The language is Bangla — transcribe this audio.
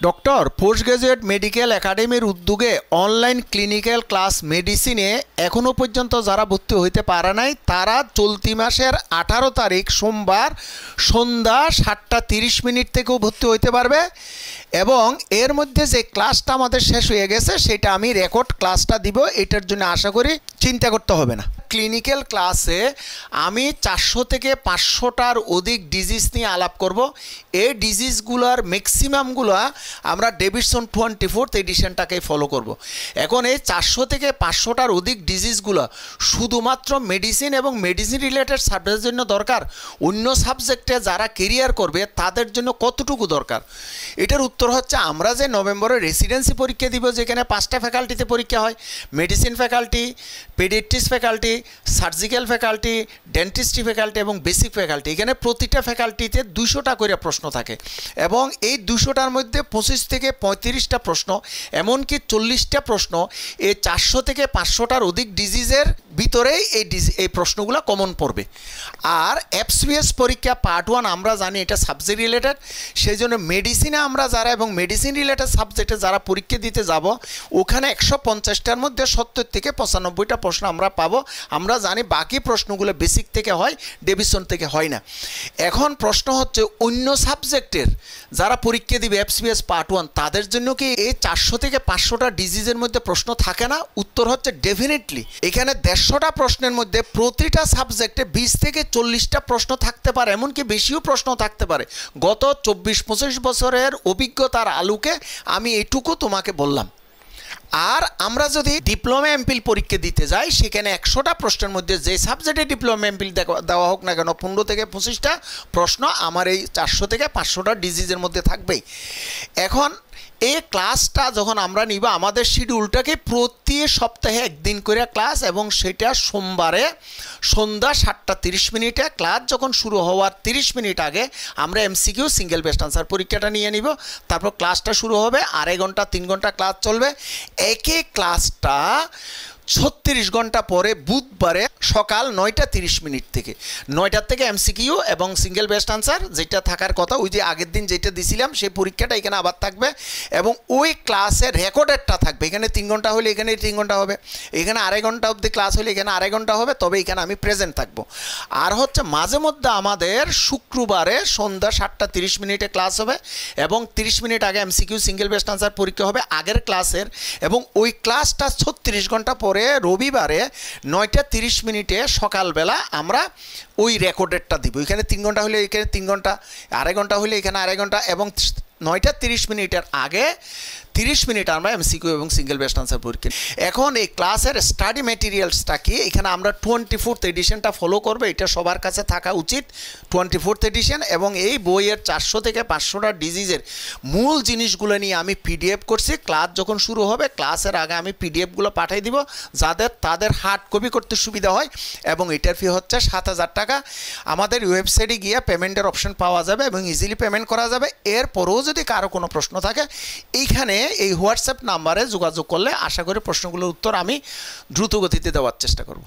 ডক্টর পোস্ট গ্রাজুয়েট মেডিকেল একাডেমির উদ্যোগে অনলাইন ক্লিনিক্যাল ক্লাস মেডিসিনে এখনও পর্যন্ত যারা ভর্তি হইতে পারে নাই তারা চলতি মাসের 18 তারিখ সোমবার সন্ধ্যা 7:30 থেকেও ভর্তি হইতে পারবে। এবং এর মধ্যে যে ক্লাসটা আমাদের শেষ হয়ে গেছে সেটা আমি রেকর্ড ক্লাসটা দিব, এটার জন্য আশা করি চিন্তা করতে হবে না। ক্লিনিক্যাল ক্লাসে আমি 400 থেকে 500টার অধিক ডিজিজ নিয়ে আলাপ করব। এই ডিজিজগুলোর ম্যাক্সিমামগুলো আমরা ডেভিডসন 24th এডিশনটাকেই ফলো করব। এখন এই 400 থেকে 500টার অধিক ডিজিজগুলো শুধুমাত্র মেডিসিন এবং মেডিসিন রিলেটেড সাবজেক্টের জন্য দরকার, অন্য সাবজেক্টে যারা কেরিয়ার করবে তাদের জন্য কতটুকু দরকার? এটার উত্তর হচ্ছে আমরা যে নভেম্বরে রেসিডেন্সি পরীক্ষা দিব, যেখানে 5টা ফ্যাকাল্টিতে পরীক্ষা হয়, medicine faculty, paediatrics faculty, surgical faculty, dentistry faculty এবং বেসিক ফ্যাকাল্টি। এখানে প্রতিটা ফ্যাকাল্টিতে 200টা করে প্রশ্ন থাকে এবং এই 200টার মধ্যে 25 থেকে 35টা প্রশ্ন, এমনকি 40টা প্রশ্ন এই 400 থেকে 500টার অধিক ডিজিজের ভিতরেই এই প্রশ্নগুলো কমন পড়বে। আর এফসিএস পরীক্ষা পার্ট 1 আমরা জানি এটা সাবজেক্ট রিলেটেড, সেই জন্য মেডিসিনে আমরা যারা এবং মেডিসিন রিলেটেড সাবজেক্টে যারা পরীক্ষা দিতে যাব ওখানে 150টার মধ্যে 70 থেকে 95টা প্রশ্ন আমরা পাবো। আমরা জানি বাকি প্রশ্নগুলো বেসিক থেকে হয়, ডেভিডসন থেকে হয় না। এখন প্রশ্ন হচ্ছে অন্য সাবজেক্টের যারা পরীক্ষা দিবে এফসিএস পার্ট 1 তাদের জন্য কি এই 400 থেকে 500টা ডিজিজের মধ্যে প্রশ্ন থাকে না? উত্তর হচ্ছে ডেফিনেটলি। এখানে 150টা প্রশ্নের মধ্যে প্রতিটা সাবজেক্টে 20 থেকে 40টা প্রশ্ন থাকতে পারে, এমনকি বেশিও প্রশ্ন থাকতে পারে। গত 24-25 বছরের অভিজ্ঞতার আলোকে আমি এটুকু তোমাকে বললাম। আর আমরা যদি ডিপ্লোমা এমপিল পরীক্ষা দিতে যাই সেখানে 100টা প্রশ্নের মধ্যে যে সাবজেক্টে ডিপ্লোমা এমপিল দেওয়া হোক না কেন 15 থেকে 25টা প্রশ্ন আমার এই 400 থেকে 500টা ডিজিজের মধ্যে থাকবেই। এখন এই ক্লাসটা যখন আমরা নিব আমাদের শিডিউলটাকে প্রতি সপ্তাহে একদিন করে ক্লাস, এবং সেটা সোমবারে সন্ধ্যা 7:30 ক্লাস যখন শুরু হওয়ার 30 মিনিট আগে আমরা এমসিকিউ সিঙ্গেল বেস্ট আনসার পরীক্ষাটা নিয়ে নিব। তারপর ক্লাসটা শুরু হবে, 2.5 ঘন্টা 3 ঘন্টা ক্লাস চলবে। একই ক্লাসটা 36 ঘন্টা পরে বুধবারে সকাল 9:30 থেকে 9টা থেকে এমসিকিউ এবং সিঙ্গেল বেস্ট আনসার যেটা থাকার কথা, ওই যে আগের দিন যেটা দিছিলাম সেই পরীক্ষাটা এখানে আবার থাকবে এবং ওই ক্লাসের রেকর্ডেরটা থাকবে। এখানে 3 ঘন্টা হলে এখানে 3 ঘন্টা হবে, এখানে 2.5 ঘন্টা অবধি ক্লাস হলে এখানে 2.5 ঘন্টা হবে, তবে এখানে আমি প্রেজেন্ট থাকবো। আর হচ্ছে মাঝে মধ্যে আমাদের শুক্রবারে সন্ধ্যা 7:30 ক্লাস হবে এবং 30 মিনিট আগে এমসিকিউ সিঙ্গেল বেস্ট আনসার পরীক্ষা হবে আগের ক্লাসের, এবং ওই ক্লাসটা 36 ঘন্টা পরে রবিবারে 9:30 সকালবেলা আমরা ওই রেকর্ডেরটা দিব। এখানে 3 ঘন্টা হলে এখানে 3 ঘন্টা, 2.5 ঘন্টা হলে এখানে 2.5 ঘন্টা, এবং 9:30 আগে 30 মিনিট আমরা এমসিকিউ এবং সিঙ্গেল বেস্ট আনসার পরীক্ষা। এখন এই ক্লাসের স্টাডি ম্যাটেরিয়ালসটা কি? এখানে আমরা 24th এডিশনটা ফলো করবো, এটা সবার কাছে থাকা উচিত 24th এডিশন। এবং এই বইয়ের 400 থেকে 500টা ডিজিজের মূল জিনিসগুলো নিয়ে আমি পিডিএফ করছি। ক্লাস যখন শুরু হবে ক্লাসের আগে আমি পিডিএফগুলো পাঠিয়ে দিব তাদের হার্ড কপি করতে সুবিধা হয়, এবং এটার ফি হচ্ছে 7,000 টাকা। আমাদের ওয়েবসাইটে গিয়ে পেমেন্টের অপশন পাওয়া যাবে এবং ইজিলি পেমেন্ট করা যাবে। এরপরেও যদি কারো কোনো প্রশ্ন থাকে এইখানে এই হোয়াটসঅ্যাপ নাম্বারে যোগাযোগ করলে আশা করি প্রশ্নগুলোর উত্তর আমি দ্রুত গতিতে দেওয়ার চেষ্টা করব।